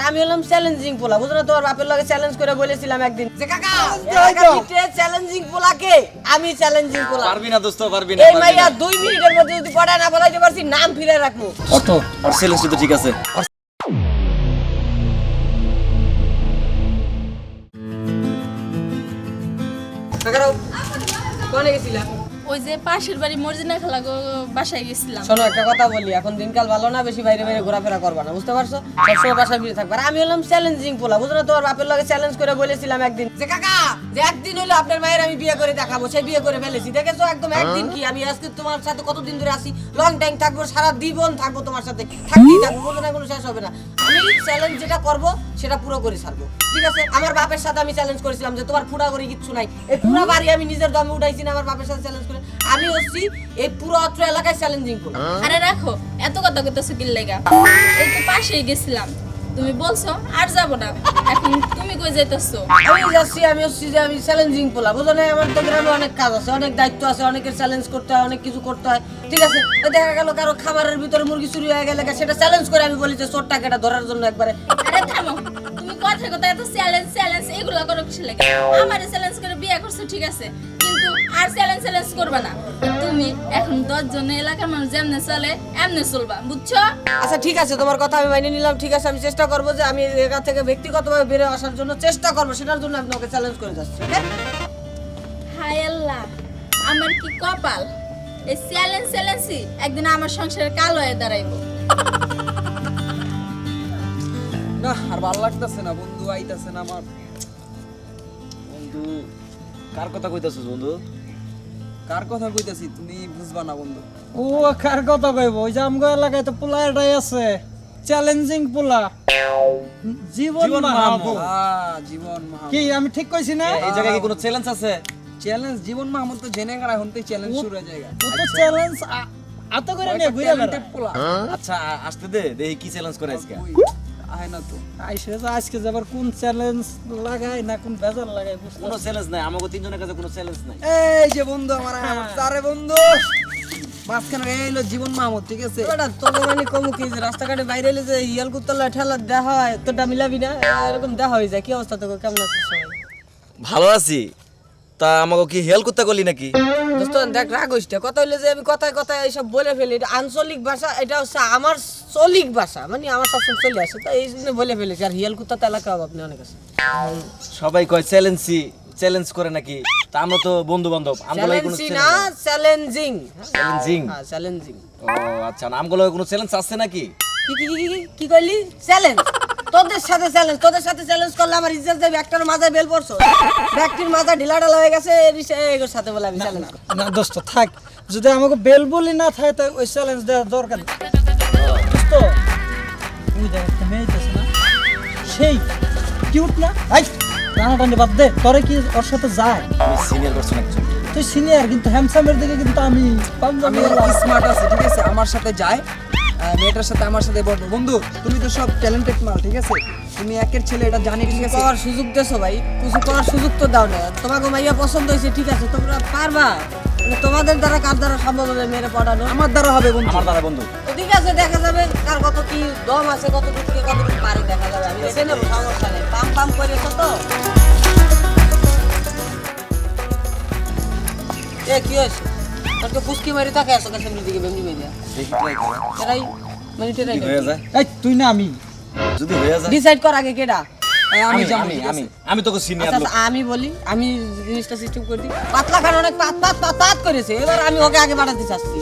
আমি হলাম চ্যালেঞ্জিং পোলা, বুঝো না? তোমার বাপের লগে চ্যালেঞ্জ করে বলেছিলাম একদিন যে কাকা চ্যালেঞ্জিং পোলাকে আমি চ্যালেঞ্জিং পোলা। পারবি না দোস্ত, পারবি না। এই মাইয়া 2 মিনিটের মধ্যে যদি পড়া না বলাইতে পারছি নাম ফিরে রাখবো। অত আর চ্যালেঞ্জ তো ঠিক আছে। কাকারাও কোনে গেছিলা? ওই যে পাশের বাড়ি মর্জিনা খালা বাসায় গেছিলাম। শোনো একটা কথা বলি, এখন দিনকাল ভালো না, বেশি বাইরে বাইরে ঘোরাফেরা করবা না, বুঝতে পারছো? সবসময় বাসায় ফিরে থাকবা। আমি হলাম চ্যালেঞ্জিং পোলা, বুঝো না? তোমার বাপের লগে চ্যালেঞ্জ করে বলেছিলাম একদিন যে কাকা যে একদিন হলো আপনার মায়ের আমি বিয়ে করে দেখাবো, সেই বিয়ে করে ফেলেছি। দেখেছো একদম একদিন কি, আমি আজকে তোমার সাথে কতদিন ধরে আছি, লং টাইম থাকবো, সারা জীবন থাকবো তোমার সাথে, থাকতেই থাকবো, বুঝো না? কোনো শেষ হবে না। আমি চ্যালেঞ্জ যেটা করবো সেটা পুরো করে ছাড়বো, ঠিক আছে? আমার বাপের সাথে আমি চ্যালেঞ্জ করেছিলাম যে তোমার ফুটা করে কিচ্ছু নাই, এই পুরো বাড়ি আমি নিজের দমে উঠাইছি না আমার বাপের সাথে চ্যালেঞ্জ করে। আমি হচ্ছি এই পুরো অত্র এলাকায় চ্যালেঞ্জিং পোলা। আরে রাখো, এত কথা কইতাছো কি লাগা? এই তো পাশেই গেছিলাম, তুমি বলছো আর যাব না, এখন তুমি কই যাইতাছো? আমি যাচ্ছি, আমি হচ্ছি যে আমি চ্যালেঞ্জিং পোলা, বুঝো না? আমার তো গ্রামে অনেক কাজ আছে, অনেক দায়িত্ব আছে, অনেকের চ্যালেঞ্জ করতে হয়, অনেক কিছু করতে হয়, ঠিক আছে? তো দেখা গেল কারো খাবারের ভিতরে মুরগি চুরি হয়ে গেলে সেটা চ্যালেঞ্জ করে আমি বলি যে চোর টাকাটা ধরার জন্য একবারে। আরে থামো, তুমি কথা কথা এত চ্যালেঞ্জ চ্যালেঞ্জ এগুলা করো কি লাগে? আমারে চ্যালেঞ্জ করে বিয়ে করছো ঠিক আছে, কিন্তু আর চ্যালেঞ্জ চ্যালেঞ্জ করবে না। তুমি এখন 10 জন এলাকার মানুষ যেমনে চলে এমনে চলবা, বুঝছো? আচ্ছা ঠিক আছে, তোমার কথা আমি মাইনে নিলাম, ঠিক আছে? আমি চেষ্টা করবো যে আমি এখান থেকে ব্যক্তিগতভাবে বেরো আসার জন্য চেষ্টা করবো, সেটার জন্য আমি ওকে চ্যালেঞ্জ করে যাচ্ছি। হায় আল্লাহ, আমার কি কপাল, এই চ্যালেঞ্জ চ্যালেঞ্জই একদিন আমার সংসারে কালো হয়ে দাঁড়াইবো। না আর ভালো লাগতেছে না, বন্ধু আইতাছে না আমার। বন্ধু কার কথা কইতাছস বন্ধু? কার কথা কইতাছি তুমি বুঝবা না বন্ধু। ও কার কথা কইব? ওই যে আমগো এলাকায় তো পোলা এটাই আছে, চ্যালেঞ্জিং পোলা, জীবন মাহমুদ। জীবন মাহমুদ কি আমি ঠিক কইছি না? এই জায়গায় কি কোনো চ্যালেঞ্জ আছে? চ্যালেঞ্জ জীবন মাহমুদ তো জেনে গেল, এখন থেকে চ্যালেঞ্জ শুরু হয়ে যায়। ও তো চ্যালেঞ্জ আত করে নিয়ে ঘুরে বেড়া। ট্যালেন্টেড পোলা আচ্ছা আসতে দে, দেখি কি চ্যালেঞ্জ করে আজকে। আয় না তো। আজকে যাবার কোন চ্যালেঞ্জ লাগাই না কোন বেজার লাগাই বুঝতে কোনো চ্যালেঞ্জ নাই, আমাগো তিনজনের কাছে কোনো চ্যালেঞ্জ নাই। এই যে বন্ধু আমার আরে বন্ধু মাঝখানে এই হলো জীবন মাহমুদ, ঠিক আছে? বেটা তোকে মানে কমু কি যে রাস্তাঘাটে বাইরে এলে যে ইয়াল কুত্তলা ঠেলা দেখা হয়, তোটা মিলাবি না? এরকম দেখা হয়ে যায়। কি অবস্থা তোকে, কেমন আছিস সবাই? ভালো আছি। তা আমাগো কি হেল করতে করলি নাকি? দোস্ত দেখ রাগ হইস না। কথা হইলে যে আমি কথায় কথায় এইসব বলে ফেলি, এটা আঞ্চলিক ভাষা, এটা হচ্ছে আমার চলিক ভাষা, মানে আমার সবসময় চলে আসে, তো এই জন্য বলে ফেলেছি। আর হিয়াল কুত্তা তো এলাকা অভাব নেই অনেক আছে। সবাই কয় চ্যালেঞ্জ করে নাকি? তা আমরা তো বন্ধু বান্ধব, আমগুলো কোনো চ্যালেঞ্জিং না, চ্যালেঞ্জিং। চ্যালেঞ্জিং। হ্যাঁ চ্যালেঞ্জিং। ও আচ্ছা, আমগুলো কোনো চ্যালেঞ্জ আছে নাকি? কি কি কি কি কি কইলি? চ্যালেঞ্জ? তোদের সাথে চ্যালেঞ্জ করলে আমার ইজ্জত যাবে। একটার মাথায় বেল পড়ছো, ব্যক্তির মাথা ঢিলা ঢালা হয়ে গেছে, এর সাথে বলে আমি চ্যালেঞ্জ করব না দোস্ত থাক, যদি আমাকে বেল বলি না থাকে তো ওই চ্যালেঞ্জ দেওয়ার দরকার নেই। দোস্ত ওই দেখ একটা মেয়ে আছে না, সেই কিউট না? আই টানাটানি বাদ দে, তোরে কি ওর সাথে যায়? আমি সিনিয়র পারসন একজন। তুই সিনিয়র, কিন্তু হ্যান্ডসামের দিকে কিন্তু আমি আমি স্মার্ট আছি, ঠিক আছে? আমার সাথে যায় মেয়েটার সাথে, আমার সাথে বলবো বন্ধু তুমি তো সব ট্যালেন্টেড মাল, ঠিক আছে? তুমি একের ছেলে, এটা জানি, ঠিক আছে? করার সুযোগ দেছো ভাই, কিছু করার সুযোগ তো দাও না। তোমাকে মাইয়া পছন্দ হয়েছে, ঠিক আছে, তোমরা পারবা, মানে তোমাদের দ্বারা কার দ্বারা সম্ভব হবে মেয়েরা পড়ানো? আমার দ্বারা হবে বন্ধু। আমার দাদা বন্ধু। তো ঠিক আছে, দেখা যাবে কার কত কি দম আছে, কত থেকে কত পারে দেখা যাবে। আমি দেখে নেবো, সমস্যা নেই। পাম পাম করেছো তো? এ কি হয়েছে? তোকে পুস্কি মারি থাকে এত কাছে দিকে বেমনি মেয়ে দেখি ট্রাই করে। এরাই মানে কি হয়ে যায়? এই তুই না আমি। যদি হয়ে যায় ডিসাইড কর আগে কেডা। আমি যাবো, আমি ঠিক আছে? আমি আমি তোকে সিনিয়র আচ্ছা লোক। আচ্ছা, আমি বলি, আমি জিনিসটা সিস্টেম করে দিই। পাতলা খান অনেক পাত পাত পাত পাত করেছে, এবার আমি ওকে আগে পাঠাতে চাচ্ছি।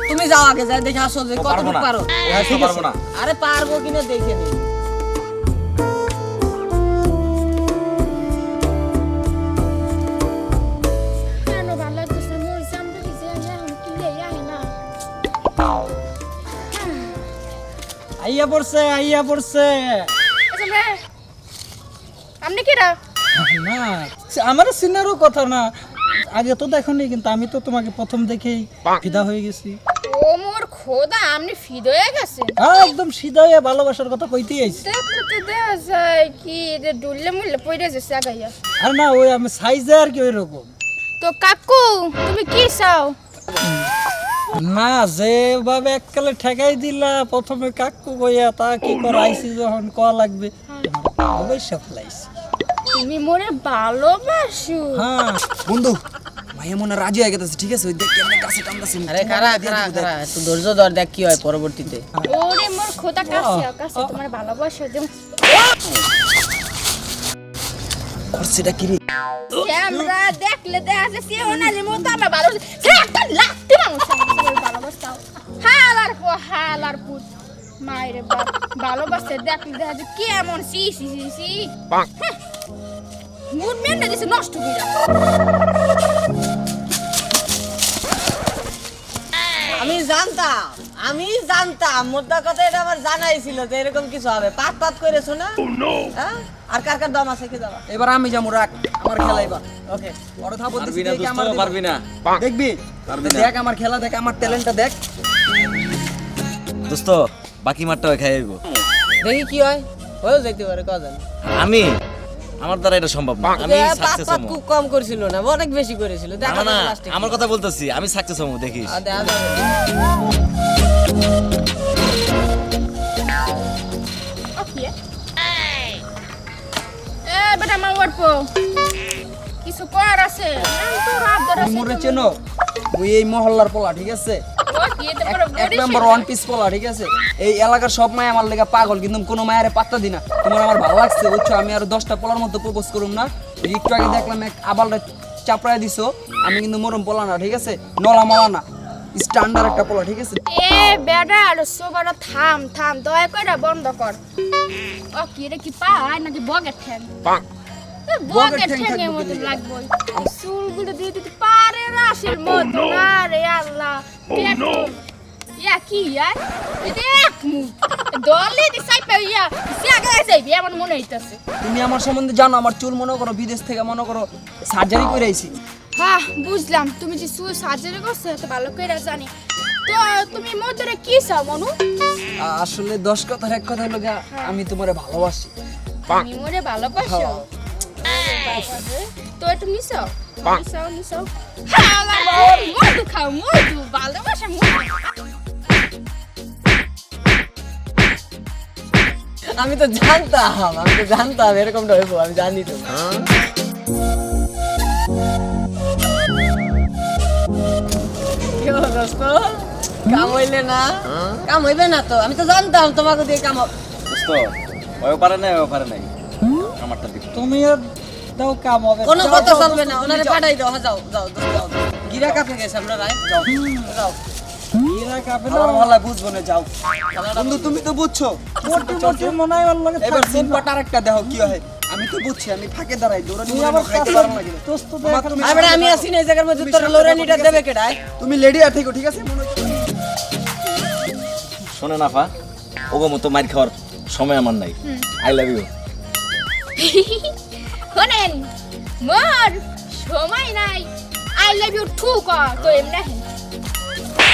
তুমি যাও আগে, যাই দেখে আসো যে ও পারবো কতটুকু না। পারো। ও তো পারবো না। আরে পারবো কিনা দেখে নি। কেন ভালো লাগতেছে না? ওই সামনে যে এখন কিনলে আয় না। আইয়া পড়ছে। আচ্ছা ভাই, আপনি কিরা? না আমার সিনারও কথা না, আগে তো দেখোনি, কিন্তু আমি তো তোমাকে প্রথম দেখেই ফিদা হয়ে গেছি। ও মোর খোদা, আপনি ফিদ হয়ে গেছেন? একদম সিধা হয়ে ভালোবাসার কথা কইতেই আইছি। দেখলে তো দেখা যায় কি যে ডুললে মুললে পড়ে যাচ্ছে আগাইয়া। আর না ওই আমি সাইজে আর কি ওই রকম। তো কাকু তুমি কি চাও? না যেভাবে এককালে ঠেকাই দিলা প্রথমে কাকু কইয়া তা কি করাইছি যখন ক লাগবে অবশ্যই ফেলাইছি। তুমি মোরে ভালোবাসো। হ্যাঁ বন্ধু মাইয়া মনে রাজি হয়ে গেছে, ঠিক আছে? ওই দেখ কেমনে কাছে টানতাছে। আরে খারা খারা খারা একটু ধৈর্য ধর, দেখ কি হয় পরবর্তীতে। ওরে মোর খোদা কাছে তোমার ভালোবাসা যে করছেটা কি রে? ক্যামেরা দেখলে দেখা যাচ্ছে সে ওনাদের মতো আমার ভালোবাসা সে একটা লাত্তি মানুষ আমার ভালোবাসা হালার পুত মায়ের বাপ ভালোবাসে দেখলে দেখা যাচ্ছে কেমন সি সি সি সি মুড মেনে দিছে নষ্ট কইরা। আমি জানতাম মোদ্দা কথা, এটা আমার জানাই ছিল যে এরকম কিছু হবে। পাত পাত করেছো না? হ্যাঁ? আর কার কার দম আছে কি যাবা? এবার আমি যাবো, রাখ আমার খেলা এবার। ওকে। বড় থাপ পারবি না দোস্ত, পারবি না। দেখবি? পারবি না। দেখ আমার খেলা, দেখ আমার ট্যালেন্টটা দেখ। দোস্ত বাকি মাঠটা খাই আইবো। দেখি কি হয়, হয়েও যেতে পারে কজন। আমার দ্বারা এটা সম্ভব না, আমি পাত সাকসেস পাত হবো। খুব কম করেছিল না, অনেক বেশি করেছিল। দেখা না না, যাবে লাস্টে। আমার কথা বলতেছি, আমি সাকসেস হবো, দেখিস। দেখা যাবে। ওকে এ বেটা আমার ওয়ার্পো কিছু কর আছে নাম তো রাত ধরে তুমি মোরে চেনো? ওই এই মহল্লার পোলা, ঠিক আছে? ওকে এতে করে এক নাম্বার ওয়ান পিস পোলা, ঠিক আছে? এই এলাকার সব মায় আমার লেগে পাগল, কিন্তু কোনো মায়ের পাত্তা দি না। তোমার আমার ভালো লাগছে, বুঝছো? আমি আরো 10টা পোলার মতো প্রপোজ করুম না। ওই একটু আগে দেখলাম এক আবালটা চাপড়ায় দিছো, আমি কিন্তু মরম পোলা না, ঠিক আছে? নলা মলা না, স্ট্যান্ডার্ড একটা পোলা, ঠিক আছে? এ বেটা আর সোবাটা থাম থাম দয়া করে বন্ধ কর। ওকে এটা কি পায় নাকি বগের ঠ্যাং? বগের ঠ্যাং ঠ্যাংয়ের থাকবে মতো কি? লাগবে। চুলগুলো দিয়ে দিতে পারে রাশের মতো না রে আল্লাহ। ইয়া কি ইয়া দেখ মুখ দলে দি সাইপে ইয়া সে আগে যাইবি আমার মনে হইতাছে। তুমি আমার সম্বন্ধে জানো, আমার চুল মনে করো বিদেশ থেকে মনে করো সার্জারি করে আইছি। হ্যাঁ বুঝলাম, তুমি যে চুল সার্জারি করছো এত ভালো করে জানি। তো তুমি মধ্যে কি চাও মনু? আসলে 10 কথার এক কথা হলো গা, আমি তোমারে ভালোবাসি। তুমি মোরে ভালোবাসো? তো একটু নিছাও নিছাও হ্যাঁ মধু খাও, মধু ভালোবাসা মধু। আমি তো জানতাম এরকমটা হইবো, আমি জানি তো। কি হলো দোস্ত? কাম হইলে না? কাম হইবে না তো, আমি তো জানতাম তোমাকে দিয়ে কাম দোস্ত ওও পারে না, ওও পারে নাই, আমারটা দিক। তুমি আর দাও কাম হবে। কোনো কথা চলবে না, ওনারে পাঠাই দাও। হ্যাঁ যাও যাও দোস্ত, যাও। গিরা কাপে গেছে আমরা রায়, যাও যাও। এরা কাপে না আমার মহল্লায় বুঝবো না, যাও। বন্ধু তুমি তো বুঝছো, মোটি মোটি মনে হয় ওর লগে এবার থাকবে সিন না। পাট আরেকটা দেখো কি হয়। আমি তো বুঝছি, আমি ফাঁকে দাঁড়াই, দৌড়ানি তুমি করে আবার খাইতে কাছে পারো না কিন্তু। দোস্ত তো আমার এখন তুমি- আরে বেটা, আমি আছি না এই জায়গার মধ্যে, তোর লড়ানিটা দেবে কেডায়? তুমি লেডি আর থেকো, ঠিক আছে? মনে হচ্ছে শোনে না ফা, ওগো মতো মার খাওয়ার সময় আমার নাই। I love you. শোনেন মোর সময় নাই, আই লাভ ইউ টু কর তো এমনি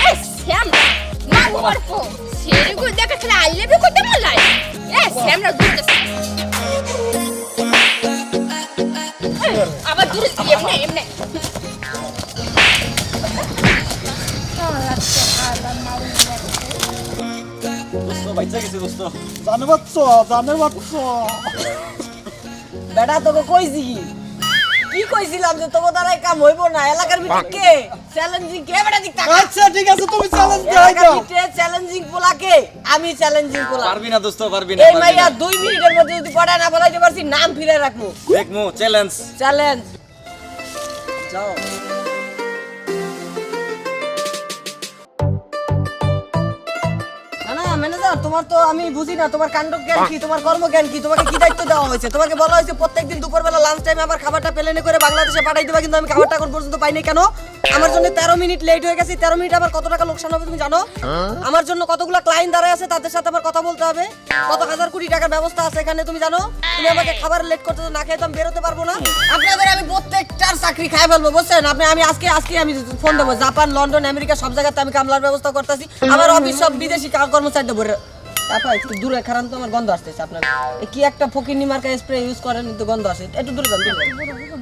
এ শ্যাম মা ওরপো সেরিগু দেখে খেলা আই লাভ ইউ করতে মলাই এ শ্যামরা দূরে আবার দূরে এমনি এমনি দোস্ত বাইচা গেছে দোস্ত। জানে বাচ্চা বেটা তোকে কইছি কি কইছিলাম যে তোকে দ্বারাই কাম হইবো না। এলাকার ভিতরে কে চ্যালেঞ্জিং কে? বেটা দিক টাকা। আচ্ছা ঠিক আছে, তুমি চ্যালেঞ্জ দিয়ে এলাকার দাও। ভিতরে চ্যালেঞ্জিং পোলা কে? আমি চ্যালেঞ্জিং পোলা। পারবি না দোস্ত, পারবি না, এই পারবি মাইয়া না। 2 মিনিটের মধ্যে যদি পড়া না বলাইতে পারছি, নাম ফিরে রাখবো। দেখমু চ্যালেঞ্জ। চ্যালেঞ্জ। যাও। না ম্যানেজার, তোমার তো আমি বুঝি না তোমার কাণ্ড জ্ঞান কি, তোমার কর্মজ্ঞান কি, তোমাকে কি দায়িত্ব দেওয়া হয়েছে? তোমাকে বলা হয়েছে প্রত্যেকদিন দুপুরবেলা লাঞ্চ টাইমে আমার খাবারটা প্লেনে করে বাংলাদেশে পাঠাই দেবা, কিন্তু আমি খাবারটা এখন পর্যন্ত পাইনি কেন? আমার জন্য 13 মিনিট লেট হয়ে গেছে। 13 মিনিট আমার কত টাকা লোকসান হবে তুমি জানো? আমার জন্য কতগুলো ক্লায়েন্ট দাঁড়ায় আছে, তাদের সাথে আমার কথা বলতে হবে। কত হাজার কোটি টাকার ব্যবস্থা আছে এখানে তুমি জানো? তুমি আমাকে খাবার লেট করতে না খেয়ে তো আমি বেরোতে পারবো না। আপনাদের আমি প্রত্যেকটার চাকরি খাই ফেলবো, বুঝছেন? আমি আজকে আমি ফোন দেবো। জাপান, লন্ডন, আমেরিকা সব জায়গাতে আমি কামলার ব্যবস্থা করতেছি। আমার অফিস সব বিদেশি কর্মচারীদের ভরে। তারপর একটু দূরে খারান তো, আমার গন্ধ আসতেছে। আপনার কি একটা ফকিনি মার্কা স্প্রে ইউজ করেন, কিন্তু গন্ধ আসে। একটু দূরে যান, দূরে যান।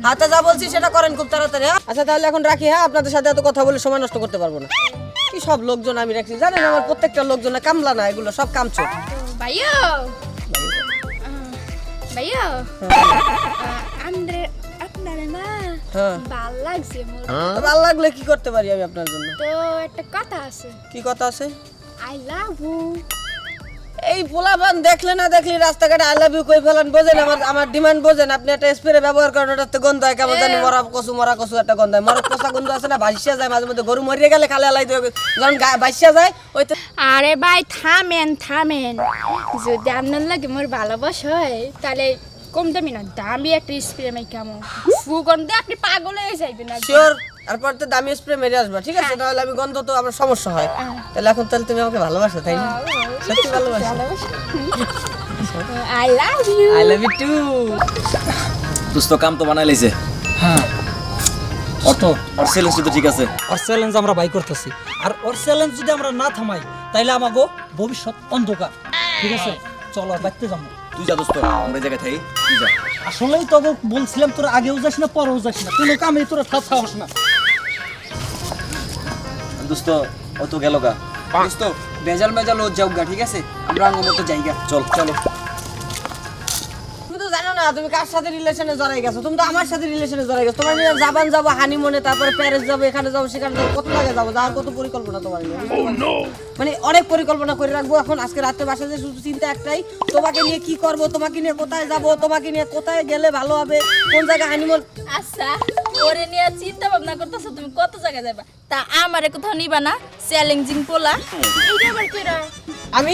হাতে যা বলছি সেটা করেন খুব তাড়াতাড়ি। হ্যাঁ আচ্ছা তাহলে এখন রাখি। হ্যাঁ আপনাদের সাথে এত কথা বলে সময় নষ্ট করতে পারবো না। কি কি সব লোকজন আমি রাখছি জানেন আমার প্রত্যেকটা লোকজনে কামলা না এগুলো সব কামচোর ভাইয়া ভাইয়া আপনার না হ্যাঁ ভাল লাগছে মোর তো ভালো লাগলে কি করতে পারি আমি আপনার জন্য তো একটা কথা আছে কি কথা আছে আই লাভ ইউ এই পোলাপান দেখলে না দেখলি রাস্তাঘাটে আই লাভ ইউ কই ফেলান বোঝেন আমার ডিমান্ড বোঝেন আপনি একটা স্প্রে ব্যবহার করেন ওটাতে গন্ধ হয় কেমন জানি মরা কসু একটা গন্ধ হয় মরা পচা গন্ধ আছে না ভাইসা যায় মাঝে মধ্যে গরু মরিয়ে গেলে খালে আলাই দেবে যখন ভাইসা যায় ওই তো আরে ভাই থামেন যদি আপনার লাগে মোর ভালোবাসা হয় তাহলে কম দামি না দামি একটা স্প্রে মাই কেমন সুগন্ধে আপনি পাগল হয়ে যাইবেন না শিওর তারপর তো দামি স্প্রে মেরে আসবা ঠিক আছে তাহলে আমি গন্ধ তো আমার সমস্যা হয় তাহলে এখন তাহলে তুমি আমাকে ভালোবাসো তাই না সত্যি ভালোবাসো I love you I love you too দোস্ত কাম তো বানাই লাইছে হ্যাঁ অত আর চ্যালেঞ্জ তো ঠিক আছে ওর চ্যালেঞ্জ আমরা বাই করতেছি আর ওর চ্যালেঞ্জ যদি আমরা না থামাই তাইলে আমাগো ভবিষ্যৎ অন্ধকার ঠিক আছে চলো আর বাইতে যাবো তুই যা দোস্ত আমরা এই জায়গায় থাকি তুই যা আসলেই তোকে বলছিলাম তোরা আগেও যাস না পরেও যাস না কোনো কামে তোরা থাকস না দোস্ত ও তো গেল গা দোস্ত বেজাল মেজাল ও যাও গা ঠিক আছে আমরা আঙ্গ মতো জায়গা চল চলো তুমি তো জানো না তুমি কার সাথে রিলেশনে জড়াই গেছো তুমি তো আমার সাথে রিলেশনে জড়াই গেছো তোমার নিয়ে জাপান যাবো হানিমুনে তারপরে প্যারিস যাবো এখানে যাবো সেখানে যাবো কত জায়গায় যাবো যাওয়ার কত পরিকল্পনা তোমার নিয়ে মানে অনেক পরিকল্পনা করে রাখবো এখন আজকে রাতে বাসাতে শুধু চিন্তা একটাই তোমাকে নিয়ে কি করব তোমাকে নিয়ে কোথায় যাব তোমাকে নিয়ে কোথায় গেলে ভালো হবে কোন জায়গায় হানিমুন আচ্ছা ওরে নিয়ে চিন্তা ভাবনা করতেছো তুমি কত জায়গায় যাবা তা আমারে কোথাও নিবা না চ্যালেঞ্জিং পোলা এইটা আবার কইরা আমি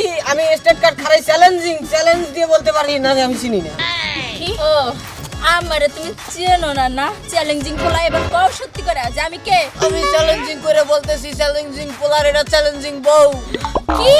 স্টেট কার্ড খারাই চ্যালেঞ্জ দিয়ে বলতে পারি না যে আমি চিনি না ও আমারে তুমি চেনো না চ্যালেঞ্জিং পোলা এবার কও সত্যি করে যে আমি কে আমি চ্যালেঞ্জিং করে বলতেছি চ্যালেঞ্জিং পোলার এটা চ্যালেঞ্জিং বউ কি